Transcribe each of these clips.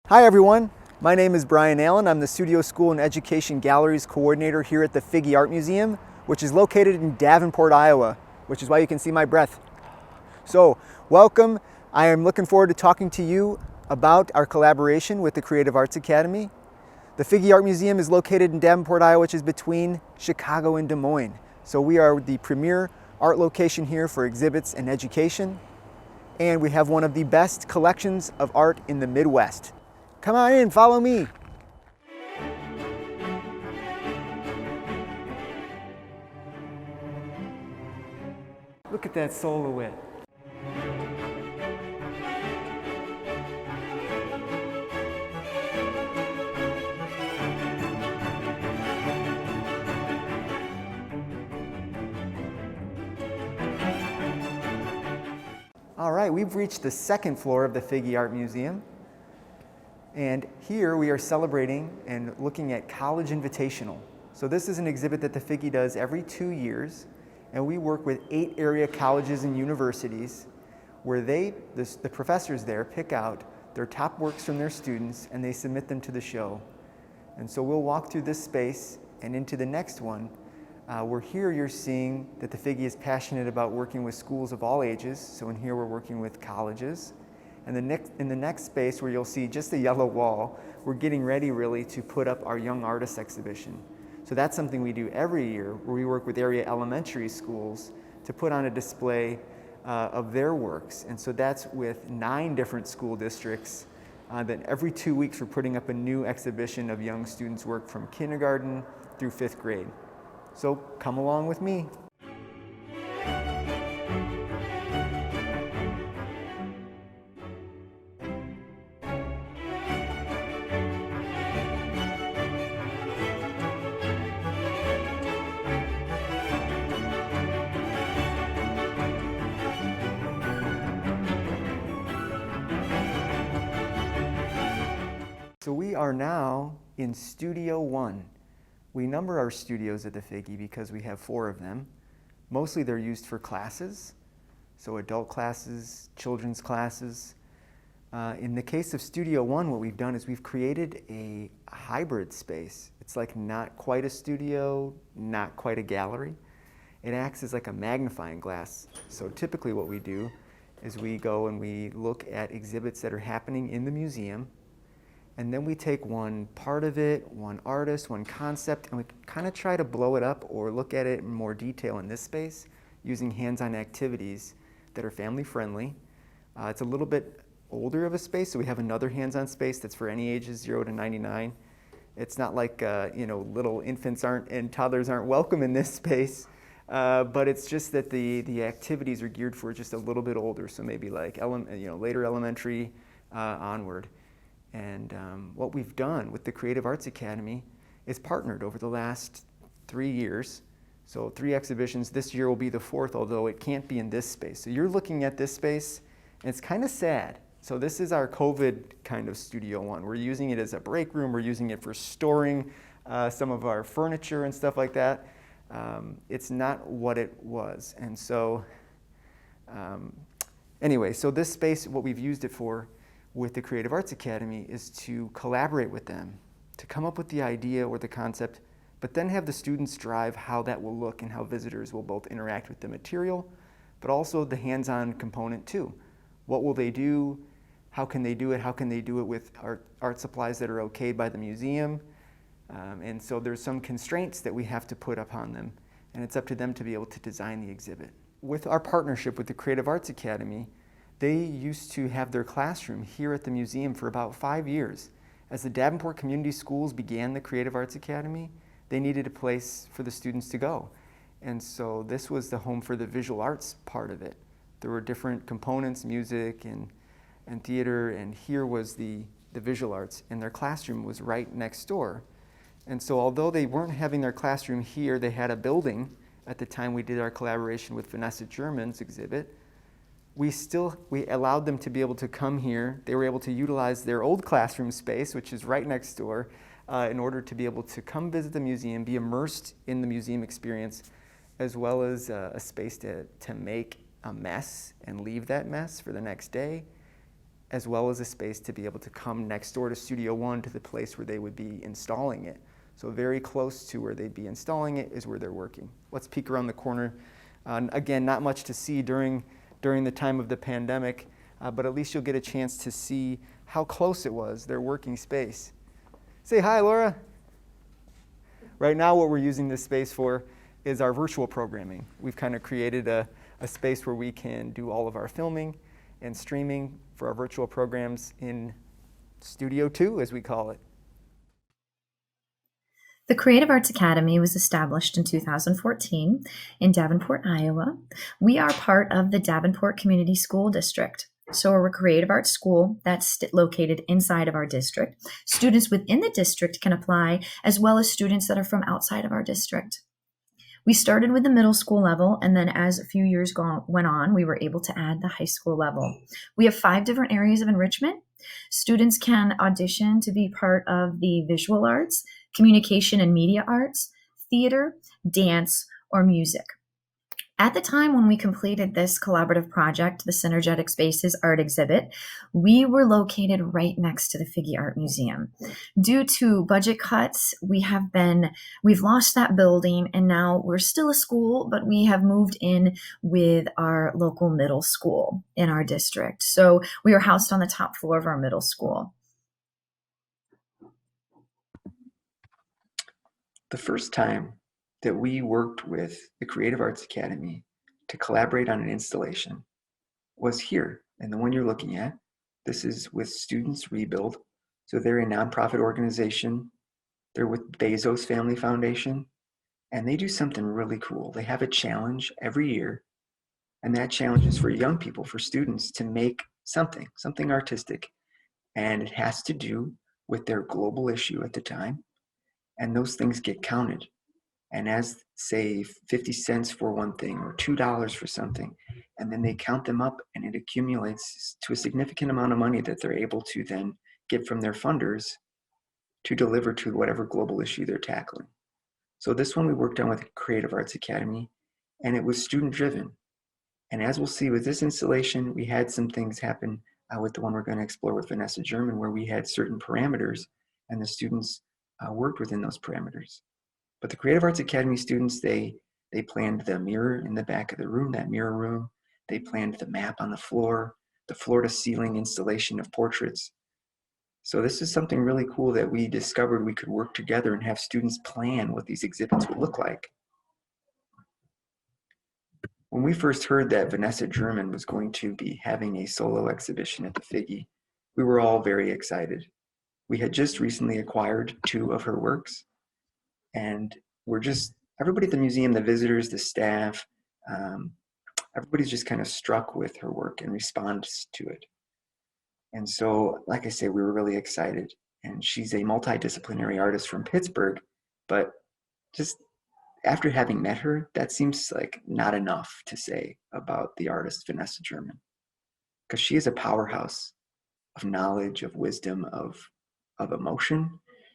Hi everyone, my name is Brian Allen. I'm the Studio School and Education Galleries Coordinator here at the Figge Art Museum, which is located in Davenport, Iowa, which is why you can see my breath. So, welcome. I am looking forward to talking to you about our collaboration with the Creative Arts Academy. The Figge Art Museum is located in Davenport, Iowa, which is between Chicago and Des Moines. So we are the premier art location here for exhibits and education, and we have one of the best collections of art in the Midwest. Come on in, follow me. Look at that silhouette. All right, we've reached the second floor of the Figge Art Museum. And here we are celebrating and looking at College Invitational. So this is an exhibit that the Figge does every 2 years, and we work with 8 area colleges and universities where the professors there pick out their top works from their students and they submit them to the show. And so we'll walk through this space and into the next one, where here you're seeing that the Figge is passionate about working with schools of all ages. So in here we're working with colleges. And in the next space where you'll see just a yellow wall, we're getting ready really to put up our Young Artists exhibition. So that's something we do every year where we work with area elementary schools to put on a display of their works. And so that's with 9 different school districts. That every 2 weeks we're putting up a new exhibition of young students' work from kindergarten through 5th grade. So come along with me. So we are now in Studio 1. We number our studios at the Figge because we have 4 of them. Mostly they're used for classes, so adult classes, children's classes. In the case of Studio 1, what we've done is we've created a hybrid space. It's like not quite a studio, not quite a gallery. It acts as like a magnifying glass. So typically what we do is we go and we look at exhibits that are happening in the museum, and then we take one part of it, one artist, one concept, and we kind of try to blow it up or look at it in more detail in this space using hands-on activities that are family-friendly. It's a little bit older of a space, so we have another hands-on space that's for any ages 0 to 99. It's not like little infants and toddlers aren't welcome in this space, but it's just that the activities are geared for just a little bit older, so maybe like later elementary onward. And what we've done with the Creative Arts Academy is partnered over the last 3 years. So 3 exhibitions. This year will be the 4th, although it can't be in this space. So you're looking at this space, and it's kind of sad. So this is our COVID kind of Studio 1. We're using it as a break room. We're using it for storing some of our furniture and stuff like that. It's not what it was. And so anyway, so this space, what we've used it for with the Creative Arts Academy is to collaborate with them, to come up with the idea or the concept, but then have the students drive how that will look and how visitors will both interact with the material, but also the hands-on component too. What will they do? How can they do it? How can they do it with art supplies that are okayed by the museum? And so there's some constraints that we have to put upon them, and it's up to them to be able to design the exhibit. With our partnership with the Creative Arts Academy, they used to have their classroom here at the museum for about 5 years. As the Davenport Community Schools began the Creative Arts Academy, they needed a place for the students to go. And so this was the home for the visual arts part of it. There were different components, music and theater, and here was the visual arts, and their classroom was right next door. And so although they weren't having their classroom here, they had a building at the time we did our collaboration with Vanessa German's exhibit. We allowed them to be able to come here. They were able to utilize their old classroom space, which is right next door, in order to be able to come visit the museum, be immersed in the museum experience, as well as a space to make a mess and leave that mess for the next day, as well as a space to be able to come next door to Studio One to the place where they would be installing it. So very close to where they'd be installing it is where they're working. Let's peek around the corner. Again, not much to see during the time of the pandemic, but at least you'll get a chance to see how close it was, their working space. Say hi, Laura. Right now what we're using this space for is our virtual programming. We've kind of created a space where we can do all of our filming and streaming for our virtual programs in Studio 2, as we call it. The Creative Arts Academy was established in 2014 in Davenport, Iowa. We are part of the Davenport Community School District. So we're a creative arts school that's located inside of our district. Students within the district can apply, as well as students that are from outside of our district. We started with the middle school level, and then as a few years went on, we were able to add the high school level. We have 5 different areas of enrichment. Students can audition to be part of the visual arts, communication and media arts, theater, dance, or music. At the time when we completed this collaborative project, the Synergetic Spaces art exhibit, we were located right next to the Figge Art Museum. Due to budget cuts, we've lost that building, and now we're still a school, but we have moved in with our local middle school in our district. So we are housed on the top floor of our middle school. The first time that we worked with the Creative Arts Academy to collaborate on an installation was here. And the one you're looking at, this is with Students Rebuild. So they're a nonprofit organization. They're with Bezos Family Foundation, and they do something really cool. They have a challenge every year, and that challenge is for young people, for students to make something artistic. And it has to do with their global issue at the time. And those things get counted. And as, say, 50 cents for one thing or $2 for something, and then they count them up and it accumulates to a significant amount of money that they're able to then get from their funders to deliver to whatever global issue they're tackling. So this one we worked on with Creative Arts Academy, and it was student driven. And as we'll see with this installation, we had some things happen with the one we're going to explore with Vanessa German, where we had certain parameters and the students worked within those parameters. But the Creative Arts Academy students, they planned the mirror in the back of the room, that mirror room. They planned the map on the floor to ceiling installation of portraits. So this is something really cool that we discovered we could work together and have students plan what these exhibits would look like. When we first heard that Vanessa German was going to be having a solo exhibition at the Figge, we were all very excited. We had just recently acquired 2 of her works, and everybody at the museum, the visitors, the staff, everybody's just kind of struck with her work and responds to it. And so, like I say, we were really excited. And she's a multidisciplinary artist from Pittsburgh, but just after having met her, that seems like not enough to say about the artist Vanessa German, because she is a powerhouse of knowledge, of wisdom, of emotion.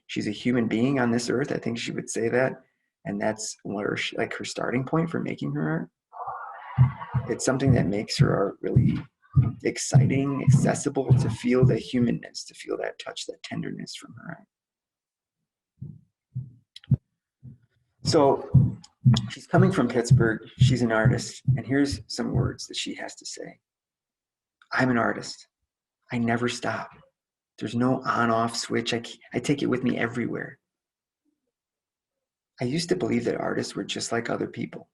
She's a human being on this earth. I think she would say that. And that's where her starting point for making her art. It's something that makes her art really exciting, accessible, to feel the humanness, to feel that touch, that tenderness from her art. So she's coming from Pittsburgh. She's an artist. And here's some words that she has to say. I'm an artist. I never stop. There's no on-off switch. I take it with me everywhere. I used to believe that artists were just like other people.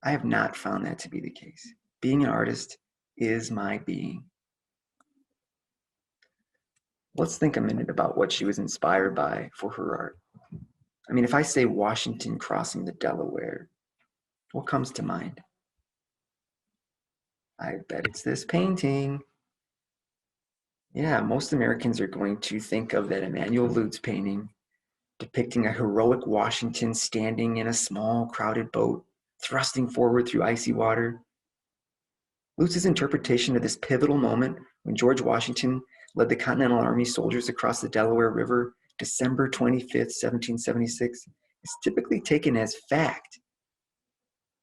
I have not found that to be the case. Being an artist is my being. Let's think a minute about what she was inspired by for her art. I mean, if I say Washington crossing the Delaware, what comes to mind? I bet it's this painting. Yeah, most Americans are going to think of that Emanuel Lutz painting depicting a heroic Washington standing in a small, crowded boat, thrusting forward through icy water. Lutz's interpretation of this pivotal moment when George Washington led the Continental Army soldiers across the Delaware River, December 25th, 1776, is typically taken as fact.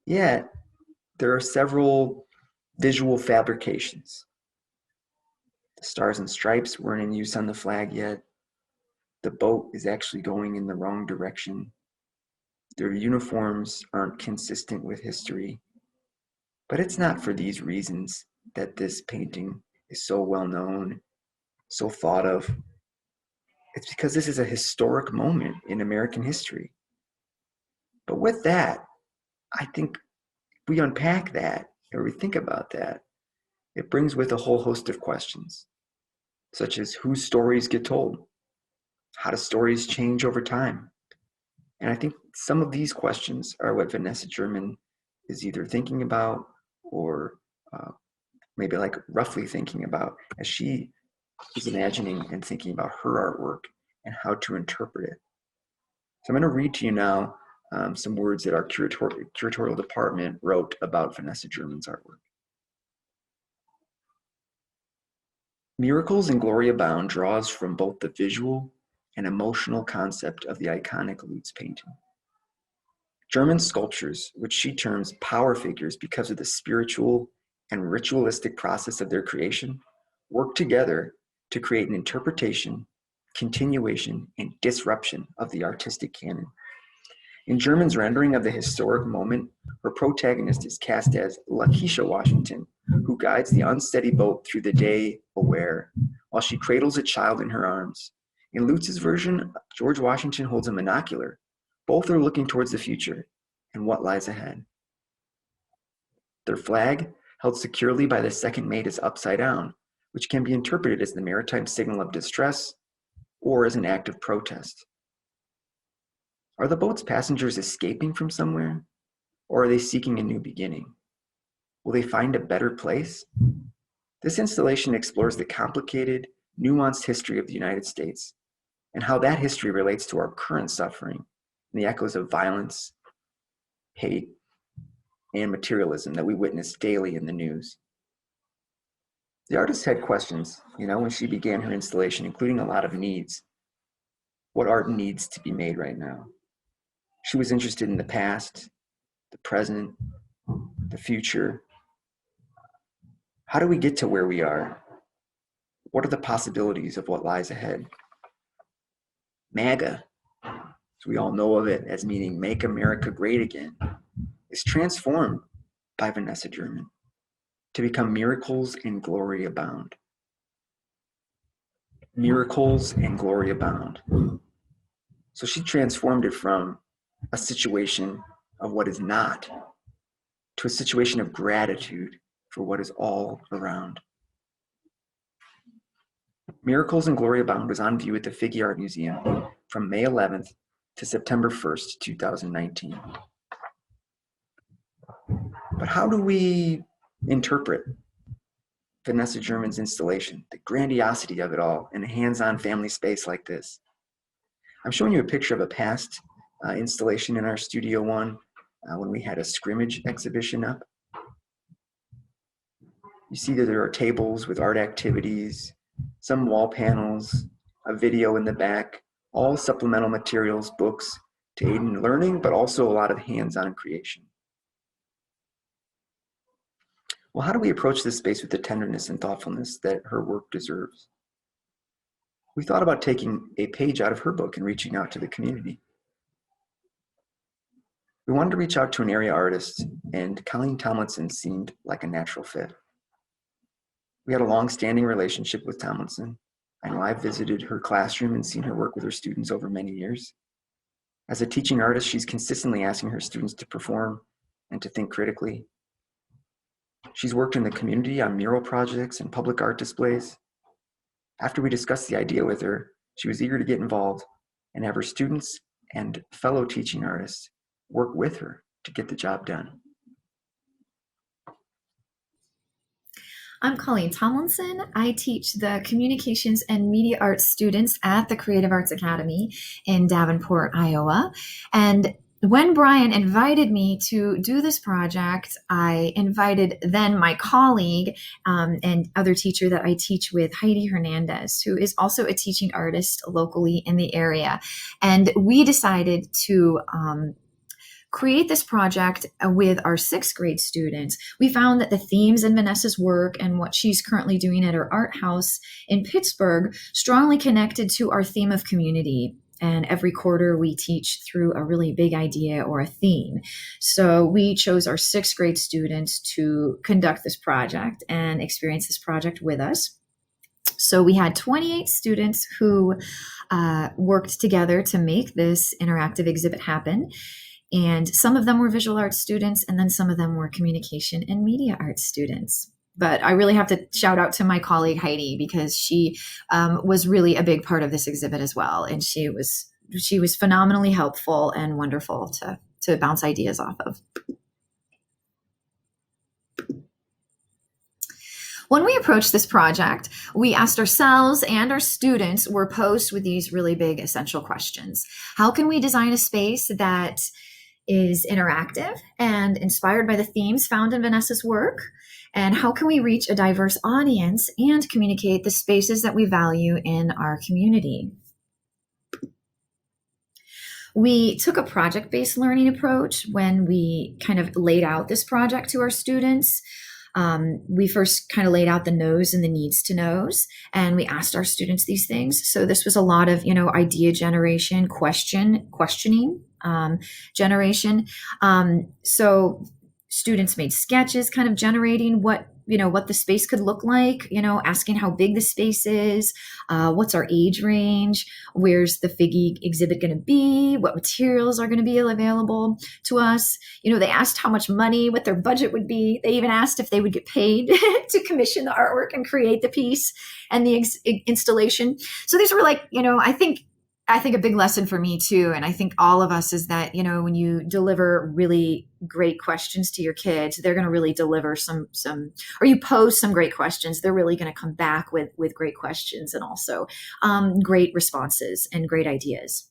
Yet, there are several visual fabrications. The stars and stripes weren't in use on the flag yet. The boat is actually going in the wrong direction. Their uniforms aren't consistent with history. But it's not for these reasons that this painting is so well known, so thought of. It's because this is a historic moment in American history. But with that, I think we unpack that or we think about that, it brings with a whole host of questions, such as whose stories get told? How do stories change over time? And I think some of these questions are what Vanessa German is either thinking about or maybe like roughly thinking about as she is imagining and thinking about her artwork and how to interpret it. So I'm going to read to you now some words that our curatorial department wrote about Vanessa German's artwork. Miracles and Glory Abound draws from both the visual and emotional concept of the iconic Lutz painting. German's sculptures, which she terms power figures because of the spiritual and ritualistic process of their creation, work together to create an interpretation, continuation, and disruption of the artistic canon. In German's rendering of the historic moment, her protagonist is cast as Lakeisha Washington, who guides the unsteady boat through the day aware, while she cradles a child in her arms. In Lutz's version, George Washington holds a monocular. Both are looking towards the future and what lies ahead. Their flag, held securely by the second mate, is upside down, which can be interpreted as the maritime signal of distress or as an act of protest. Are the boat's passengers escaping from somewhere, or are they seeking a new beginning? Will they find a better place? This installation explores the complicated, nuanced history of the United States and how that history relates to our current suffering and the echoes of violence, hate, and materialism that we witness daily in the news. The artist had questions, when she began her installation, including a lot of needs. What art needs to be made right now? She was interested in the past, the present, the future. How do we get to where we are? What are the possibilities of what lies ahead? MAGA, as we all know of it as meaning Make America Great Again, is transformed by Vanessa German to become Miracles and Glory Abound. Miracles and Glory Abound. So she transformed it from a situation of what is not to a situation of gratitude for what is all around. Miracles and Glory Abound was on view at the Figge Art Museum from May 11th to September 1st, 2019. But how do we interpret Vanessa German's installation, the grandiosity of it all, in a hands-on family space like this? I'm showing you a picture of a past installation in our Studio One when we had a scrimmage exhibition up. You see that there are tables with art activities, some wall panels, a video in the back, all supplemental materials, books to aid in learning, but also a lot of hands-on creation. Well, how do we approach this space with the tenderness and thoughtfulness that her work deserves? We thought about taking a page out of her book and reaching out to the community. We wanted to reach out to an area artist, and Colleen Tomlinson seemed like a natural fit. We had a long-standing relationship with Tomlinson. I know I've visited her classroom and seen her work with her students over many years. As a teaching artist, she's consistently asking her students to perform and to think critically. She's worked in the community on mural projects and public art displays. After we discussed the idea with her, she was eager to get involved and have her students and fellow teaching artists work with her to get the job done. I'm Colleen Tomlinson. I teach the Communications and Media Arts students at the Creative Arts Academy in Davenport, Iowa. And when Brian invited me to do this project, I invited then my colleague and other teacher that I teach with, Heidi Hernandez, who is also a teaching artist locally in the area. And we decided to create this project with our 6th grade students, we found that the themes in Vanessa's work and what she's currently doing at her art house in Pittsburgh strongly connected to our theme of community. And every quarter we teach through a really big idea or a theme. So we chose our 6th grade students to conduct this project and experience this project with us. So we had 28 students who worked together to make this interactive exhibit happen. And some of them were visual arts students, and then some of them were communication and media arts students. But I really have to shout out to my colleague Heidi, because she was really a big part of this exhibit as well. And she was phenomenally helpful and wonderful to bounce ideas off of. When we approached this project, we asked ourselves and our students were posed with these really big essential questions. How can we design a space that is interactive and inspired by the themes found in Vanessa's work? And how can we reach a diverse audience and communicate the spaces that we value in our community? We took a project-based learning approach when we kind of laid out this project to our students. We first kind of laid out the knows and the needs to knows, and we asked our students these things. So this was a lot of, idea generation, questioning generation. So students made sketches kind of generating what the space could look like, asking how big the space is, what's our age range, where's the Figgy exhibit going to be, what materials are going to be available to us. They asked how much money, what their budget would be. They even asked if they would get paid to commission the artwork and create the piece and the installation. So these were I think a big lesson for me too, and I think all of us, is that, when you deliver really great questions to your kids, they're going to really deliver or you pose some great questions, they're really going to come back with great questions and also great responses and great ideas.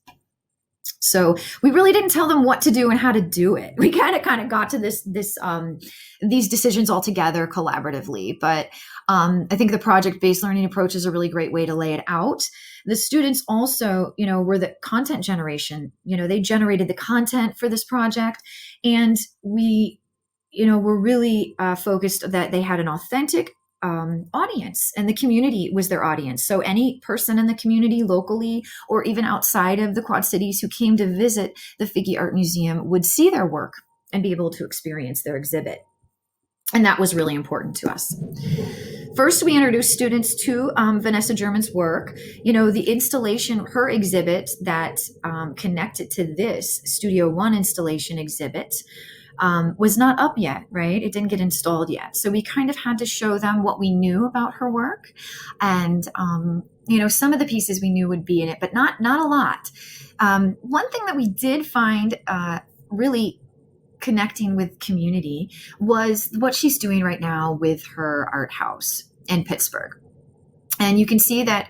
So we really didn't tell them what to do and how to do it. We kind of got to these decisions all together collaboratively. But I think the project-based learning approach is a really great way to lay it out. The students also, were the content generation. They generated the content for this project, and we, were really focused that they had an authentic audience, and the community was their audience. So any person in the community locally or even outside of the Quad Cities who came to visit the Figgy Art Museum would see their work and be able to experience their exhibit. And that was really important to us. First, we introduced students to Vanessa German's work. The installation, her exhibit that connected to this Studio One installation exhibit was not up yet, right? It didn't get installed yet. So we kind of had to show them what we knew about her work. And, some of the pieces we knew would be in it, but not a lot. One thing that we did find really connecting with community was what she's doing right now with her art house in Pittsburgh. And you can see that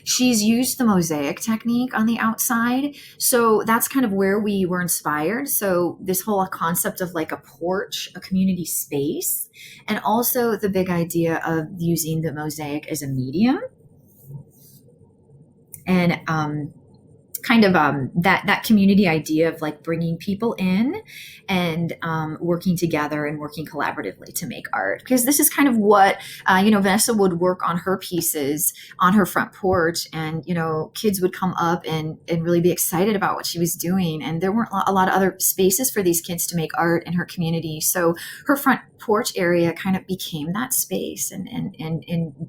she's used the mosaic technique on the outside. So that's kind of where we were inspired. So this whole concept of like a porch, a community space, and also the big idea of using the mosaic as a medium. And that community idea of like bringing people in and working together and working collaboratively to make art, because this is kind of what Vanessa would work on her pieces on her front porch, and kids would come up and really be excited about what she was doing, and there weren't a lot of other spaces for these kids to make art in her community. So her front porch area kind of became that space, and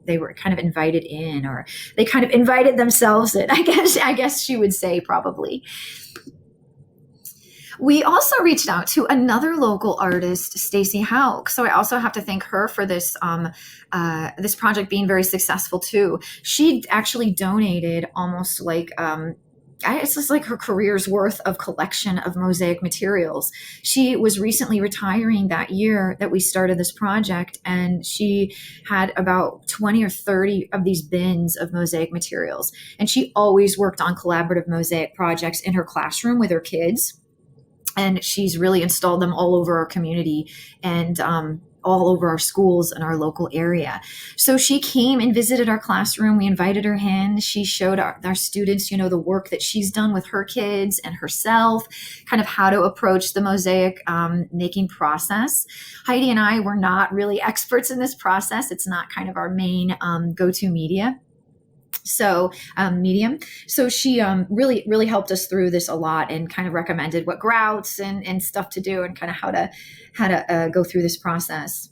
they were kind of invited in, or they kind of invited themselves in, I guess she would say, probably. We also reached out to another local artist, Stacey Hauck. So I also have to thank her for this this project being very successful too. She actually donated almost like it's just like her career's worth of collection of mosaic materials. She was recently retiring that year that we started this project, and she had about 20 or 30 of these bins of mosaic materials. And she always worked on collaborative mosaic projects in her classroom with her kids. And she's really installed them all over our community. And all over our schools in our local area. So she came and visited our classroom. We invited her in. She showed our students, the work that she's done with her kids and herself, kind of how to approach the mosaic making process. Heidi and I were not really experts in this process. It's not kind of our main go-to medium. So she really helped us through this a lot, and kind of recommended what grouts and stuff to do, and kind of how to go through this process.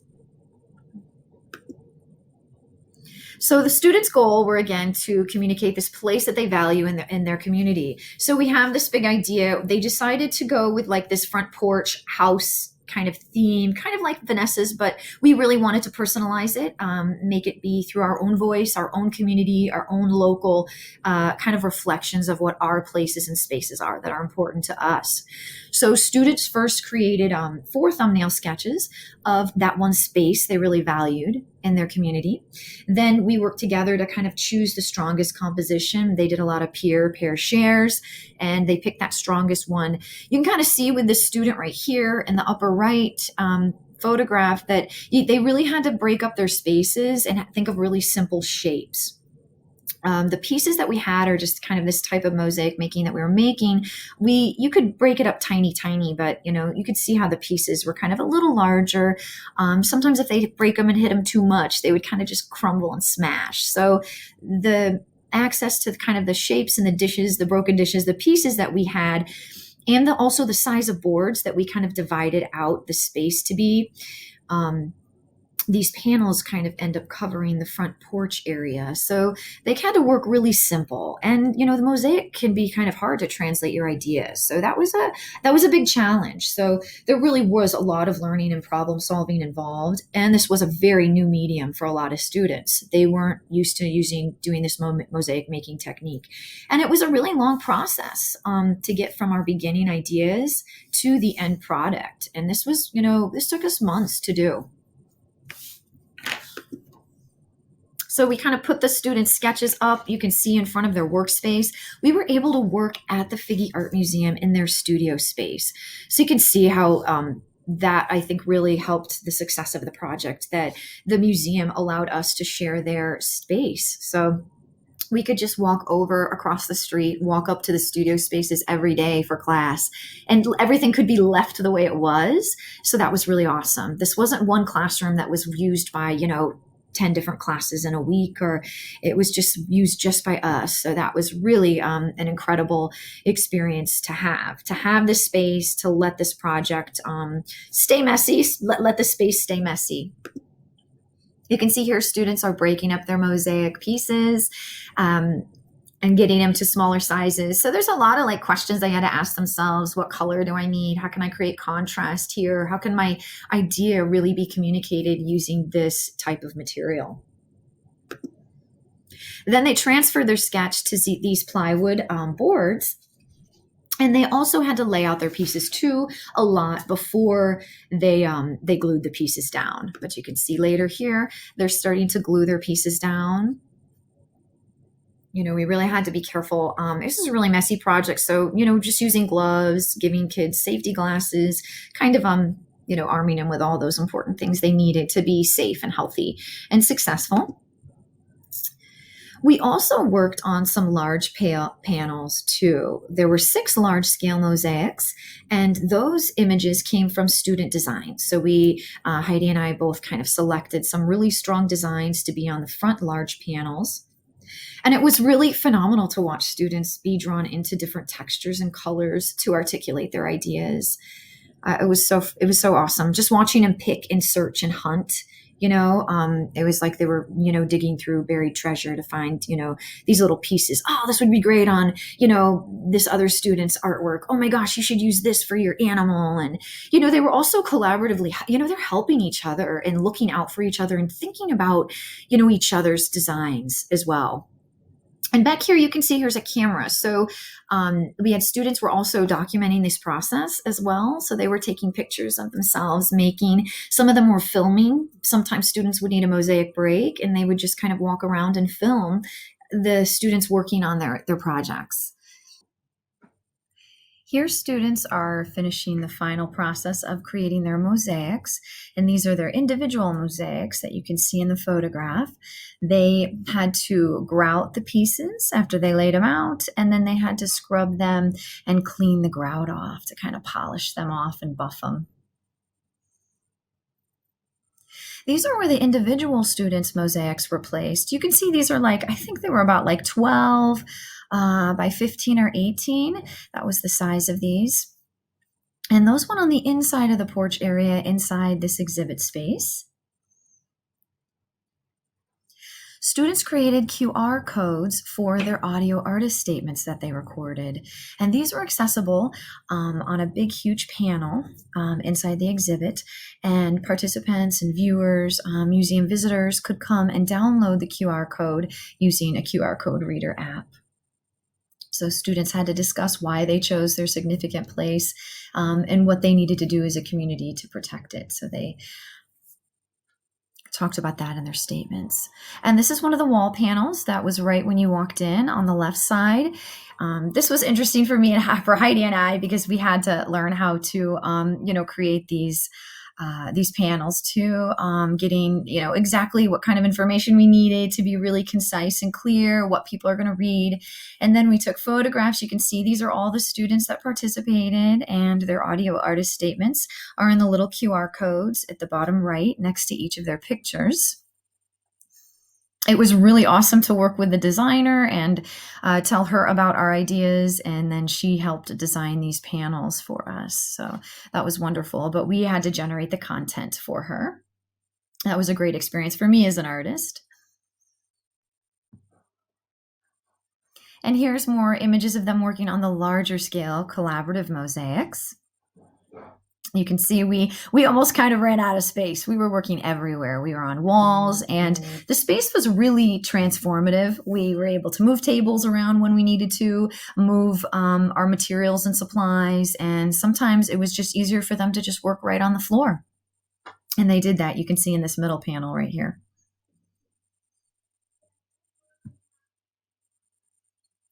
So the students' goal were, again, to communicate this place that they value in their community. So we have this big idea. They decided to go with like this front porch house kind of theme, kind of like Vanessa's, but we really wanted to personalize it, make it be through our own voice, our own community, our own local kind of reflections of what our places and spaces are that are important to us. So students first created 4 thumbnail sketches of that one space they really valued in their community. Then we worked together to kind of choose the strongest composition. They did a lot of pair shares, and they picked that strongest one. You can kind of see with this student right here in the upper right photograph that they really had to break up their spaces and think of really simple shapes. The pieces that we had are just kind of this type of mosaic making that we were making. You could break it up tiny, but you could see how the pieces were kind of a little larger. Sometimes if they break them and hit them too much, they would kind of just crumble and smash. So the access to kind of the shapes and the dishes, the broken dishes, the pieces that we had, and also the size of boards that we kind of divided out the space to be. These panels kind of end up covering the front porch area. So they had to work really simple. And, the mosaic can be kind of hard to translate your ideas. So that was a big challenge. So there really was a lot of learning and problem solving involved. And this was a very new medium for a lot of students. They weren't used to doing this mosaic making technique. And it was a really long process to get from our beginning ideas to the end product. And this took us months to do. So we kind of put the students' sketches up. You can see in front of their workspace. We were able to work at the Figge Art Museum in their studio space. So you can see how that, I think, really helped the success of the project, that the museum allowed us to share their space. So we could just walk over across the street, walk up to the studio spaces every day for class, and everything could be left the way it was. So that was really awesome. This wasn't one classroom that was used by, 10 different classes in a week, or it was just used just by us. So that was really an incredible experience to have this space, to let this project stay messy, let the space stay messy. You can see here students are breaking up their mosaic pieces and getting them to smaller sizes. So there's a lot of questions they had to ask themselves. What color do I need? How can I create contrast here? How can my idea really be communicated using this type of material? Then they transferred their sketch to these plywood boards. And they also had to lay out their pieces too a lot before they glued the pieces down. But you can see later here, they're starting to glue their pieces down. We really had to be careful. This is a really messy project. So, just using gloves, giving kids safety glasses, kind of, arming them with all those important things they needed to be safe and healthy and successful. We also worked on some large panels too. There were 6 large scale mosaics, and those images came from student designs. So Heidi and I both kind of selected some really strong designs to be on the front large panels. And it was really phenomenal to watch students be drawn into different textures and colors to articulate their ideas. It was so awesome. Just watching them pick and search and hunt, it was like they were, digging through buried treasure to find, these little pieces. Oh, this would be great on, this other student's artwork. Oh my gosh, you should use this for your animal. And, they were also collaboratively, they're helping each other and looking out for each other and thinking about, each other's designs as well. And back here, you can see here's a camera. So we had students were also documenting this process as well. So they were taking pictures of themselves making. Some of them were filming. Sometimes students would need a mosaic break, and they would just kind of walk around and film the students working on their projects. Here, students are finishing the final process of creating their mosaics, and these are their individual mosaics that you can see in the photograph. They had to grout the pieces after they laid them out, and then they had to scrub them and clean the grout off to kind of polish them off and buff them. These are where the individual students' mosaics were placed. You can see these are I think they were about 12 by 15 or 18. That was the size of these. And those went on the inside of the porch area inside this exhibit space. Students created QR codes for their audio artist statements that they recorded. And these were accessible on a big, huge panel inside the exhibit. And participants and viewers, museum visitors could come and download the QR code using a QR code reader app. So students had to discuss why they chose their significant place and what they needed to do as a community to protect it. So they talked about that in their statements. And this is one of the wall panels that was right when you walked in on the left side. This was interesting for me and for Heidi and I because we had to learn how to, create these panels too, getting, exactly what kind of information we needed to be really concise and clear, what people are going to read. And then we took photographs. You can see these are all the students that participated, and their audio artist statements are in the little QR codes at the bottom right next to each of their pictures. It was really awesome to work with the designer and tell her about our ideas, and then she helped design these panels for us. So that was wonderful, but we had to generate the content for her. That was a great experience for me as an artist. And here's more images of them working on the larger scale collaborative mosaics. You can see we almost kind of ran out of space. We were working everywhere. We were on walls, and the space was really transformative. We were able to move tables around when we needed to, move our materials and supplies, and sometimes it was just easier for them to just work right on the floor. And they did that. You can see in this middle panel right here.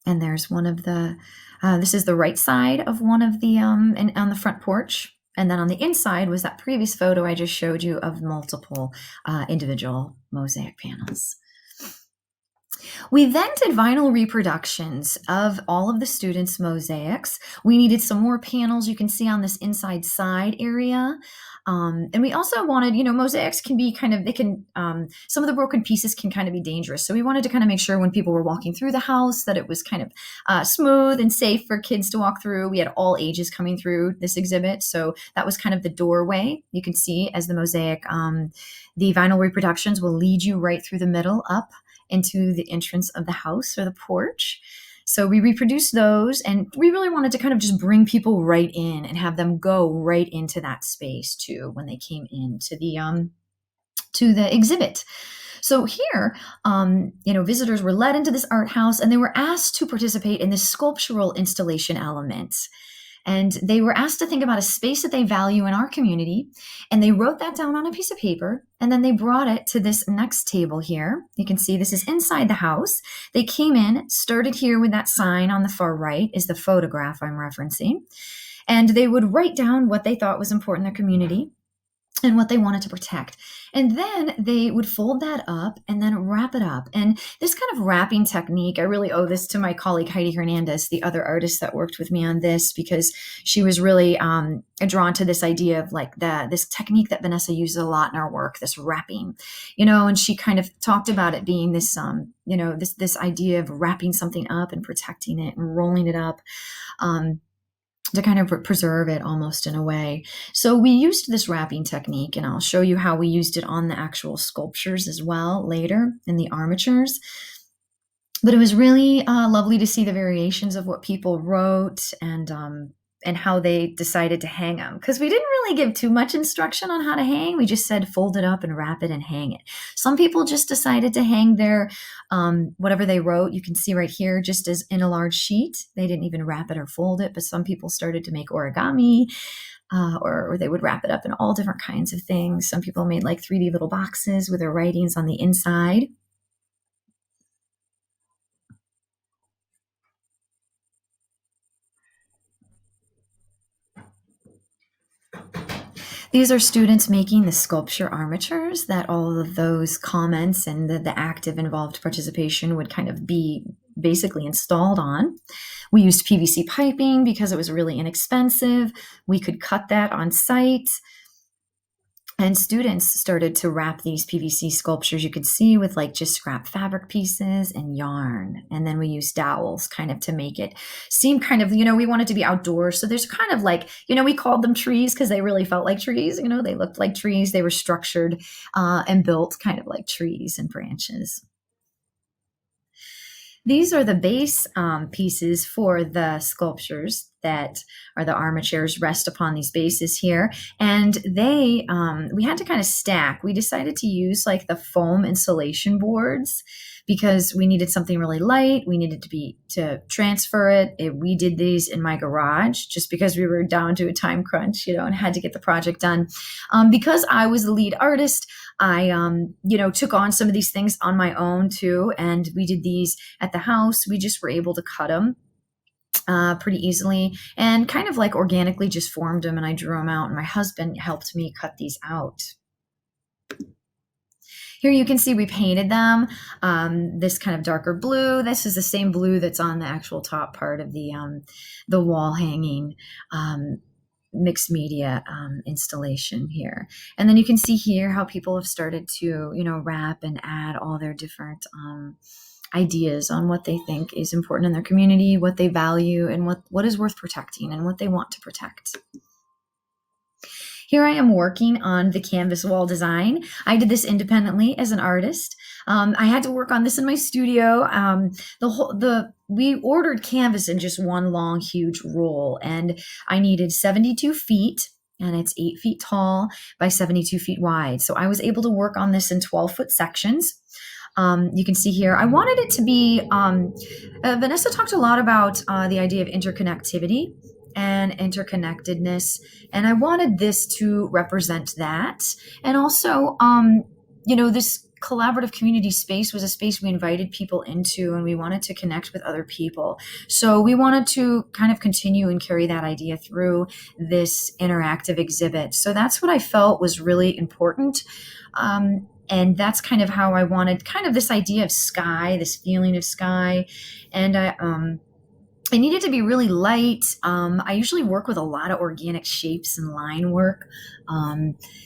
And there's one of the, this is the right side of one of the, on the front porch. And then on the inside was that previous photo I just showed you of multiple individual mosaic panels. We then did vinyl reproductions of all of the students' mosaics. We needed some more panels you can see on this inside side area. And we also wanted, mosaics can be some of the broken pieces can kind of be dangerous. So we wanted to kind of make sure when people were walking through the house that it was kind of smooth and safe for kids to walk through. We had all ages coming through this exhibit. So that was kind of the doorway. You can see as the mosaic, the vinyl reproductions will lead you right through the middle up into the entrance of the house or the porch. So we reproduced those, and we really wanted to kind of just bring people right in and have them go right into that space too when they came into the exhibit. So here, visitors were led into this art house, and they were asked to participate in this sculptural installation element. And they were asked to think about a space that they value in our community. And they wrote that down on a piece of paper. And then they brought it to this next table here. You can see this is inside the house. They came in, started here with that sign on the far right is the photograph I'm referencing. And they would write down what they thought was important in their community and what they wanted to protect. And then they would fold that up and then wrap it up. And this kind of wrapping technique, I really owe this to my colleague Heidi Hernandez, the other artist that worked with me on this, because she was really drawn to this idea of this technique that Vanessa uses a lot in our work, this wrapping, and she kind of talked about it being this, this idea of wrapping something up and protecting it and rolling it up. To kind of preserve it almost in a way. So we used this wrapping technique, and I'll show you how we used it on the actual sculptures as well later in the armatures. But it was really lovely to see the variations of what people wrote and how they decided to hang them. Because we didn't really give too much instruction on how to hang. We just said fold it up and wrap it and hang it. Some people just decided to hang their whatever they wrote. You can see right here, just as in a large sheet. They didn't even wrap it or fold it, but some people started to make origami, or they would wrap it up in all different kinds of things. Some people made 3D little boxes with their writings on the inside. These are students making the sculpture armatures that all of those comments and the active involved participation would kind of be basically installed on. We used PVC piping because it was really inexpensive. We could cut that on site. And students started to wrap these PVC sculptures, you could see, with like just scrap fabric pieces and yarn. And then we used dowels kind of to make it seem kind of, we wanted to be outdoors. So there's kind of like, we called them trees because they really felt like trees. They looked like trees. They were structured and built kind of like trees and branches. These are the base pieces for the sculptures that are the armatures rest upon these bases here. And they, we had to kind of stack. We decided to use like the foam insulation boards because we needed something really light. We needed to transfer it. We did these in my garage just because we were down to a time crunch, and had to get the project done. Because I was the lead artist, I, took on some of these things on my own too. And we did these at the house. We just were able to cut them pretty easily and kind of like organically just formed them, and I drew them out, and my husband helped me cut these out. Here you can see we painted them this kind of darker blue. This is the same blue that's on the actual top part of the wall hanging mixed media installation here. And then you can see here how people have started to, wrap and add all their different ideas on what they think is important in their community, what they value, and what is worth protecting and what they want to protect. Here I am working on the canvas wall design. I did this independently as an artist. I had to work on this in my studio. We ordered canvas in just one long, huge roll, and I needed 72 feet, and it's 8 feet tall by 72 feet wide. So I was able to work on this in 12-foot sections. You can see here, I wanted it to be, Vanessa talked a lot about the idea of interconnectivity and interconnectedness, and I wanted this to represent that. And also, this collaborative community space was a space we invited people into, and we wanted to connect with other people. So we wanted to kind of continue and carry that idea through this interactive exhibit. So that's what I felt was really important. And that's kind of how I wanted kind of this idea of sky, this feeling of sky. And I needed to be really light. I usually work with a lot of organic shapes and line work.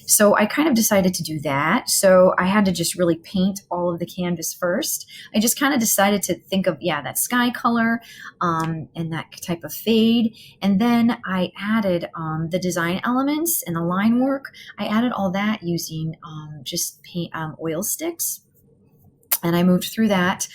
So I kind of decided to do that. So I had to just really paint all of the canvas first. I just kind of decided to think of, that sky color and that type of fade. And then I added the design elements and the line work. I added all that using just paint oil sticks. And I moved through that.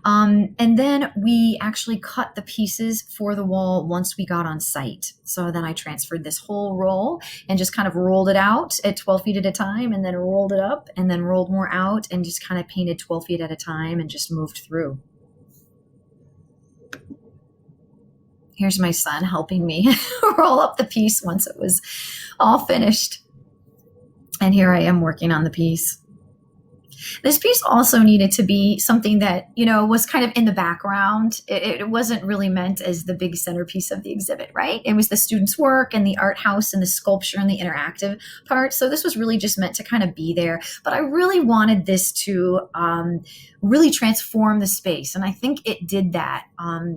And then we actually cut the pieces for the wall once we got on site. So then I transferred this whole roll and just kind of rolled it out at 12 feet at a time, and then rolled it up and then rolled more out and just kind of painted 12 feet at a time and just moved through. Here's my son helping me roll up the piece once it was all finished. And here I am working on the piece. This piece also needed to be something that, was kind of in the background. It wasn't really meant as the big centerpiece of the exhibit, right? It was the students' work and the art house and the sculpture and the interactive part. So this was really just meant to kind of be there. But I really wanted this to really transform the space. And I think it did that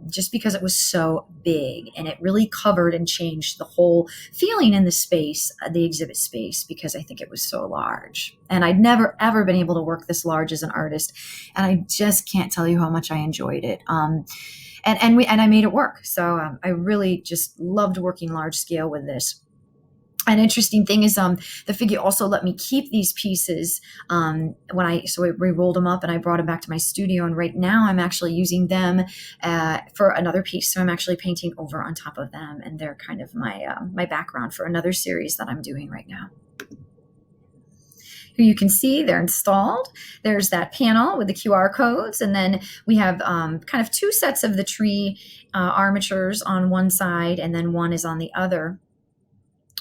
just because it was so big, and it really covered and changed the whole feeling in the space, the exhibit space, because I think it was so large. And I'd never, ever been able to work this large as an artist. And I just can't tell you how much I enjoyed it. And I made it work. So I really just loved working large scale with this. An interesting thing is the figure also let me keep these pieces so I rolled them up and I brought them back to my studio, and right now I'm actually using them for another piece. So I'm actually painting over on top of them, and they're kind of my background for another series that I'm doing right now. Here you can see they're installed. There's that panel with the QR codes, and then we have kind of two sets of the tree armatures on one side, and then one is on the other.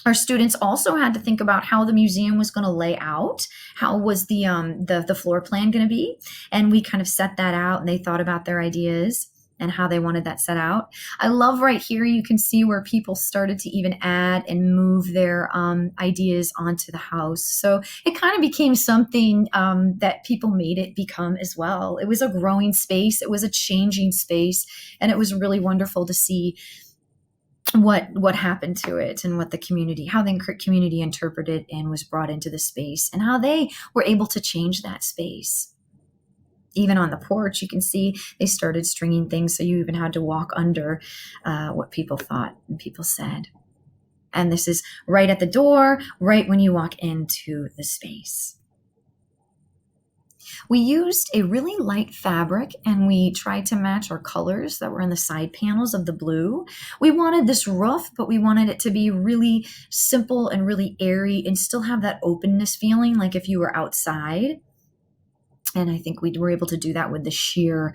Our students also had to think about how the museum was going to lay out. How was the floor plan going to be? And we kind of set that out, and they thought about their ideas. and how they wanted that set out. I love right here, you can see where people started to even add and move their ideas onto the house. So it kind of became something that people made it become as well. It was a growing space, it was a changing space, and it was really wonderful to see what happened to it and what the community, how the community interpreted and was brought into the space, and how they were able to change that space. Even on the porch, you can see they started stringing things, so you even had to walk under what people thought and people said. And this is right at the door, right when you walk into the space. We used a really light fabric, and we tried to match our colors that were in the side panels of the blue. We wanted this roof, but we wanted it to be really simple and really airy and still have that openness feeling like if you were outside. And I think we were able to do that with the sheer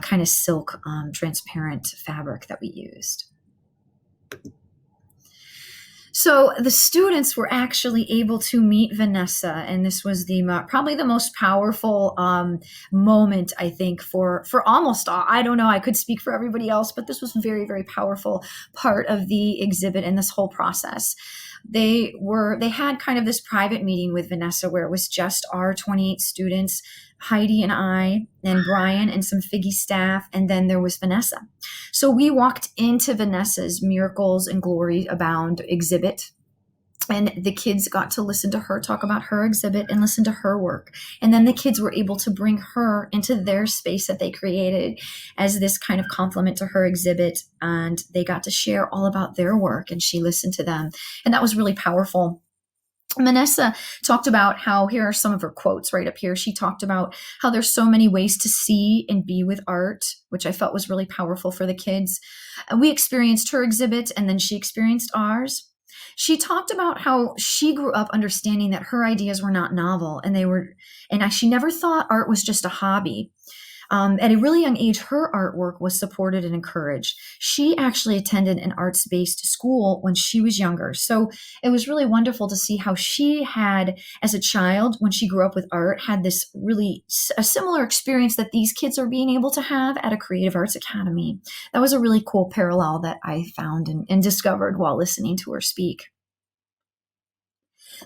kind of silk transparent fabric that we used. So the students were actually able to meet Vanessa, and this was the probably the most powerful moment, I think, for almost all. I don't know, I could speak for everybody else, but this was a very, very powerful part of the exhibit and this whole process. They had kind of this private meeting with Vanessa where it was just our 28 students, Heidi and I, and Brian and some Figgy staff, and then there was Vanessa. So we walked into Vanessa's Miracles and Glory Abound exhibit, and the kids got to listen to her talk about her exhibit and listen to her work. And then the kids were able to bring her into their space that they created as this kind of complement to her exhibit, and they got to share all about their work, and she listened to them. And that was really powerful. Vanessa talked about how, here are some of her quotes right up here. She talked about how there's so many ways to see and be with art, which I felt was really powerful for the kids. And we experienced her exhibit, and then she experienced ours. She talked about how she grew up understanding that her ideas were not novel, and she never thought art was just a hobby. At a really young age, her artwork was supported and encouraged. She actually attended an arts-based school when she was younger. So it was really wonderful to see how she had, as a child, when she grew up with art, had this really a similar experience that these kids are being able to have at a creative arts academy. That was a really cool parallel that I found and discovered while listening to her speak.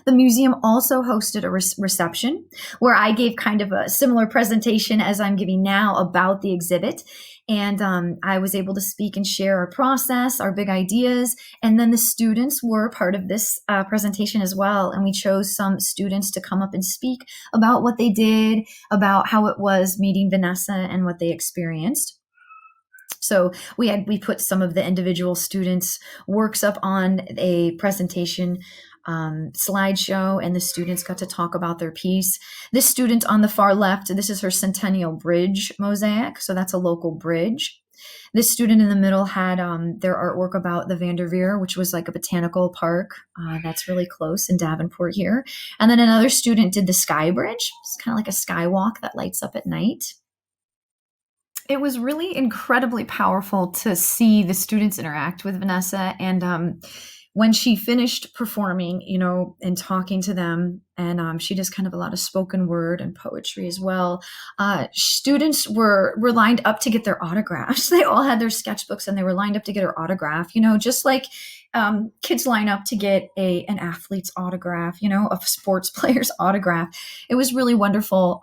The museum also hosted a reception where I gave kind of a similar presentation as I'm giving now about the exhibit. And I was able to speak and share our process, our big ideas. And then the students were part of this presentation as well. And we chose some students to come up and speak about what they did, about how it was meeting Vanessa and what they experienced. So we put some of the individual students' works up on a presentation slideshow, and the students got to talk about their piece. This student on the far left, this is her Centennial Bridge mosaic, so that's a local bridge. This student in the middle had their artwork about the Vanderveer, which was like a botanical park that's really close in Davenport here. And then another student did the Sky Bridge. It's kind of like a skywalk that lights up at night. It was really incredibly powerful to see the students interact with Vanessa, and when she finished performing, and talking to them, and she does kind of a lot of spoken word and poetry as well. Students were lined up to get their autographs. They all had their sketchbooks, and they were lined up to get her autograph. Just like kids line up to get an athlete's autograph, a sports player's autograph. It was really wonderful,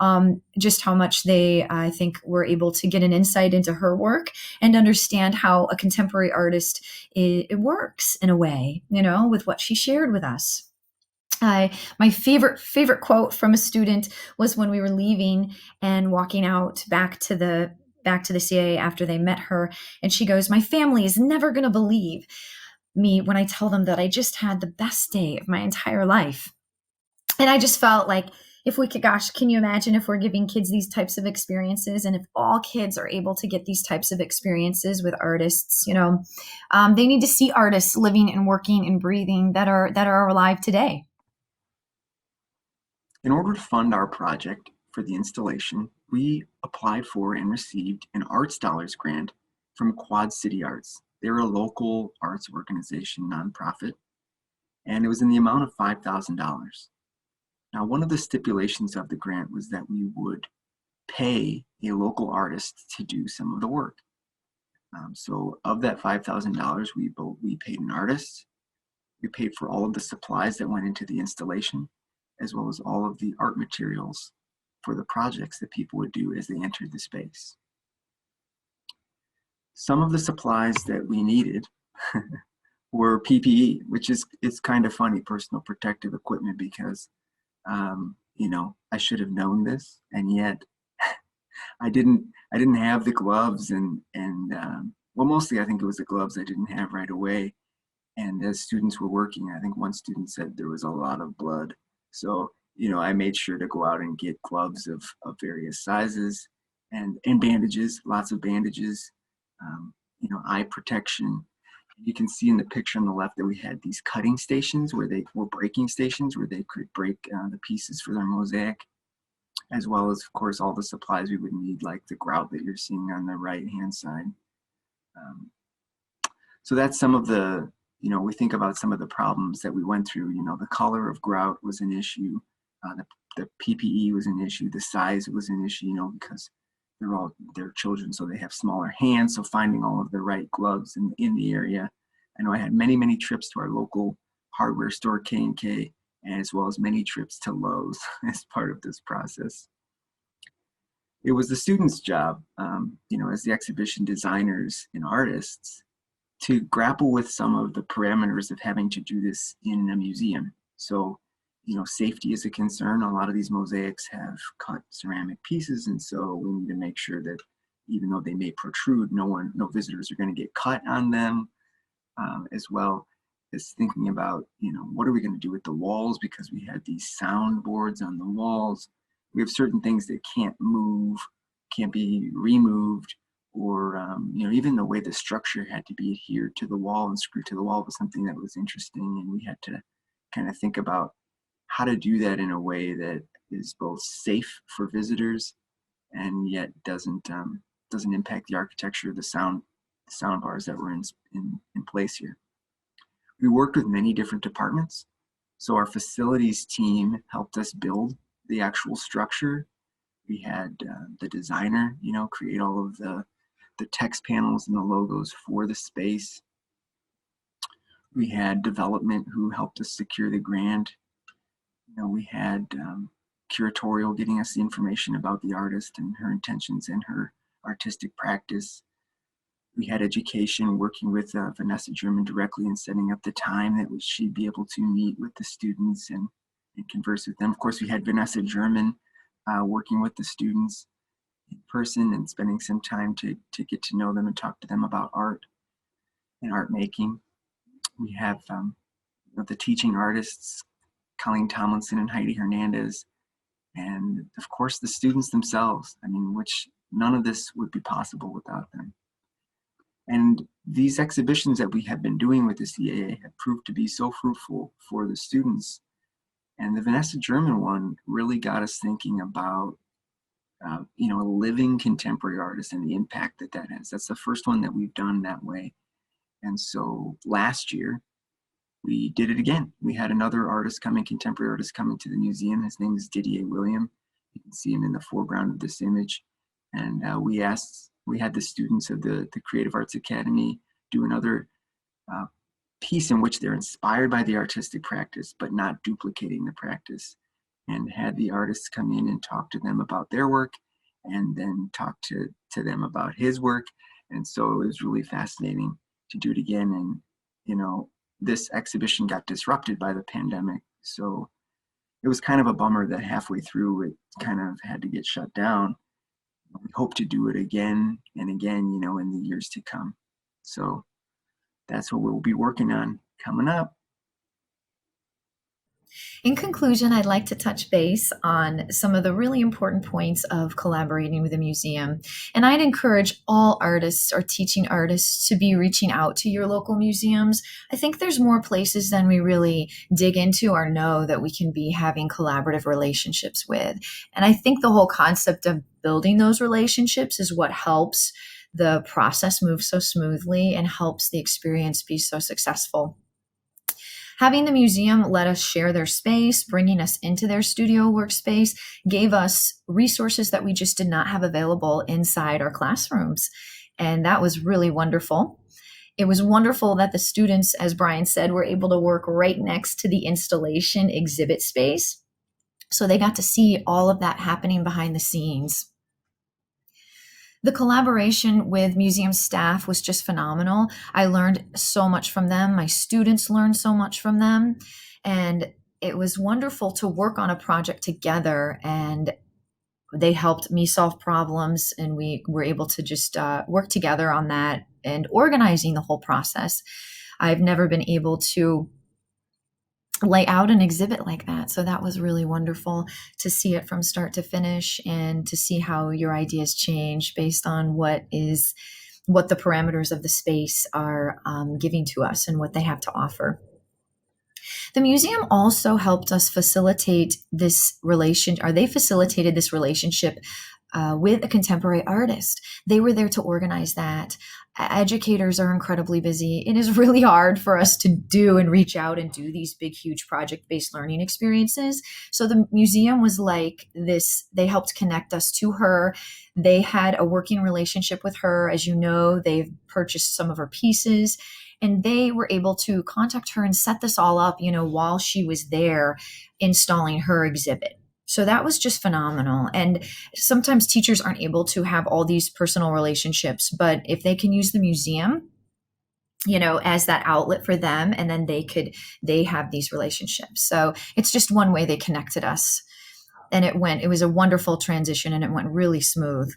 just how much they, I think, were able to get an insight into her work and understand how a contemporary artist it works in a way, with what she shared with us. My favorite quote from a student was when we were leaving and walking out back to the CAA after they met her, and she goes, "My family is never going to believe me when I tell them that I just had the best day of my entire life." And I just felt like, if we could, can you imagine if we're giving kids these types of experiences, and if all kids are able to get these types of experiences with artists, they need to see artists living and working and breathing that are alive today. In order to fund our project for the installation, we applied for and received an Arts Dollars grant from Quad City Arts. They're a local arts organization, nonprofit, and it was in the amount of $5,000. Now, one of the stipulations of the grant was that we would pay a local artist to do some of the work. So of that $5,000, we paid an artist. We paid for all of the supplies that went into the installation, as well as all of the art materials for the projects that people would do as they entered the space. Some of the supplies that we needed were PPE, which it's kind of funny, personal protective equipment, because I should have known this, and yet I didn't have the gloves, and well, mostly I think it was the gloves I didn't have right away. And as students were working, I think one student said there was a lot of blood. So, I made sure to go out and get gloves of various sizes, and bandages, lots of bandages, eye protection. You can see in the picture on the left that we had these cutting stations where they were breaking stations where they could break the pieces for their mosaic, as well as, of course, all the supplies we would need, like the grout that you're seeing on the right-hand side. So that's some of the, we think about some of the problems that we went through. The color of grout was an issue. The PPE was an issue. The size was an issue, because they're children, so they have smaller hands. So finding all of the right gloves in the area. I know I had many, many trips to our local hardware store, K&K, as well as many trips to Lowe's as part of this process. It was the students' job, as the exhibition designers and artists, to grapple with some of the parameters of having to do this in a museum. So, safety is a concern. A lot of these mosaics have cut ceramic pieces, and so we need to make sure that even though they may protrude, no visitors are going to get cut on them, as well as thinking about, what are we going to do with the walls, because we had these sound boards on the walls. We have certain things that can't move, can't be removed, or even the way the structure had to be adhered to the wall and screwed to the wall was something that was interesting, and we had to kind of think about how to do that in a way that is both safe for visitors and yet doesn't impact the architecture of the sound bars that were in place here. We worked with many different departments. So our facilities team helped us build the actual structure. We had the designer, create all of the text panels and the logos for the space. We had development who helped us secure the grant. We had curatorial getting us the information about the artist and her intentions and her artistic practice. We had education working with Vanessa German directly and setting up the time that she'd be able to meet with the students and converse with them. Of course, we had Vanessa German working with the students in person and spending some time to get to know them and talk to them about art and art making. We have the teaching artists, Colleen Tomlinson and Heidi Hernandez, and of course the students themselves, which none of this would be possible without them. And these exhibitions that we have been doing with the CAA have proved to be so fruitful for the students. And the Vanessa German one really got us thinking about, a living contemporary artist and the impact that has. That's the first one that we've done that way. And so last year, we did it again. We had another contemporary artist coming to the museum. His name is Didier William. You can see him in the foreground of this image. And we had the students of the Creative Arts Academy do another piece in which they're inspired by the artistic practice, but not duplicating the practice, and had the artists come in and talk to them about their work and then talk to them about his work. And so it was really fascinating to do it again. And, this exhibition got disrupted by the pandemic. So it was kind of a bummer that halfway through it kind of had to get shut down. We hope to do it again and again, in the years to come. So that's what we'll be working on coming up. In conclusion, I'd like to touch base on some of the really important points of collaborating with a museum. And I'd encourage all artists or teaching artists to be reaching out to your local museums. I think there's more places than we really dig into or know that we can be having collaborative relationships with. And I think the whole concept of building those relationships is what helps the process move so smoothly and helps the experience be so successful. Having the museum let us share their space, bringing us into their studio workspace, gave us resources that we just did not have available inside our classrooms. And that was really wonderful. It was wonderful that the students, as Brian said, were able to work right next to the installation exhibit space. So they got to see all of that happening behind the scenes. The collaboration with museum staff was just phenomenal. I learned so much from them. My students learned so much from them. And it was wonderful to work on a project together, and they helped me solve problems, and we were able to just work together on that and organizing the whole process. I've never been able to lay out an exhibit like that. So that was really wonderful to see it from start to finish and to see how your ideas change based on what the parameters of the space are giving to us and what they have to offer. The museum also helped us facilitate this they facilitated this relationship with a contemporary artist. They were there to organize that. Educators are incredibly busy. It is really hard for us to do and reach out and do these big, huge project-based learning experiences. So the museum was like this. They helped connect us to her. They had a working relationship with her. As you know, they've purchased some of her pieces, and they were able to contact her and set this all up, while she was there installing her exhibit. So that was just phenomenal. And sometimes teachers aren't able to have all these personal relationships, but if they can use the museum, as that outlet for them, and then they have these relationships. So it's just one way they connected us. And it was a wonderful transition, and it went really smooth.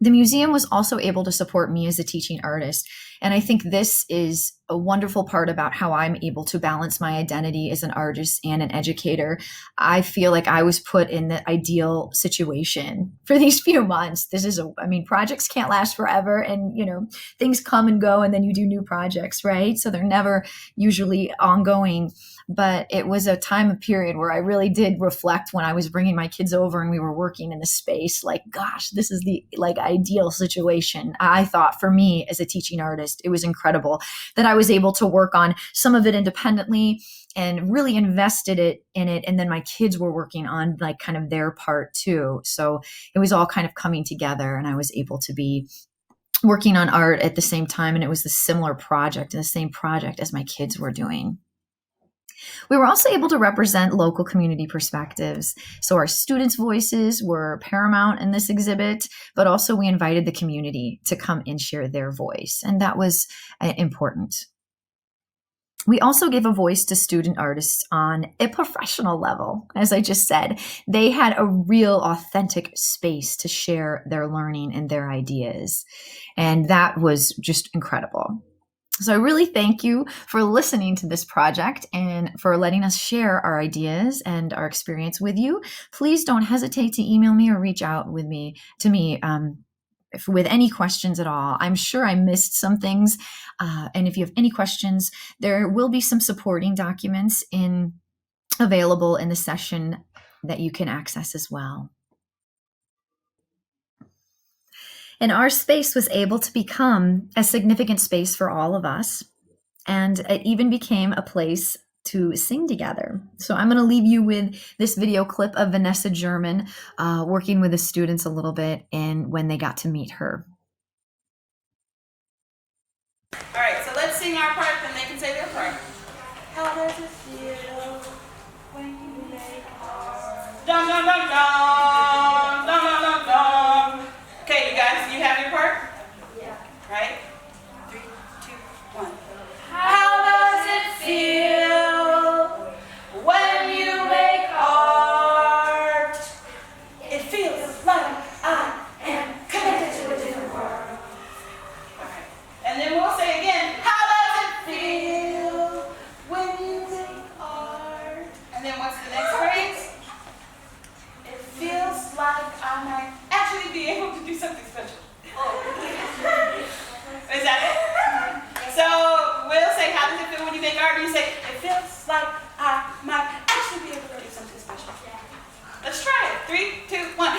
The museum was also able to support me as a teaching artist. And I think this is a wonderful part about how I'm able to balance my identity as an artist and an educator. I feel like I was put in the ideal situation for these few months. Projects can't last forever, and, things come and go, and then you do new projects, right? So they're never usually ongoing. But it was a period where I really did reflect when I was bringing my kids over and we were working in the space, like, gosh, this is the ideal situation. I thought for me as a teaching artist, it was incredible that I was able to work on some of it independently and really invested in it. And then my kids were working on kind of their part too. So it was all kind of coming together, and I was able to be working on art at the same time. And it was the similar project and the same project as my kids were doing. We were also able to represent local community perspectives. So our students' voices were paramount in this exhibit, but also we invited the community to come and share their voice. And that was important. We also gave a voice to student artists on a professional level. As I just said, they had a real authentic space to share their learning and their ideas. And that was just incredible. So I really thank you for listening to this project and for letting us share our ideas and our experience with you. Please don't hesitate to email me or reach out with me with any questions at all. I'm sure I missed some things. And if you have any questions, there will be some supporting documents available in the session that you can access as well. And our space was able to become a significant space for all of us. And it even became a place to sing together. So I'm going to leave you with this video clip of Vanessa German working with the students a little bit and when they got to meet her. All right, so let's sing our part, and they can say their part. How does it feel when you make heart? Dum dum dum dum dum dum dum dum. Okay, you guys, you have your part? Yeah. Right? 3, 2, 1. How does it feel when you make art? It feels like I am connected to a different world. Okay. And then we'll say again, how does it feel when you make art? And then what's the next phrase? It feels like I might actually be able to do something special. Is that it? So we'll say, how does it feel when you make art? And you say, it feels like I might actually be able to do something special. Let's try it. 3, 2, 1.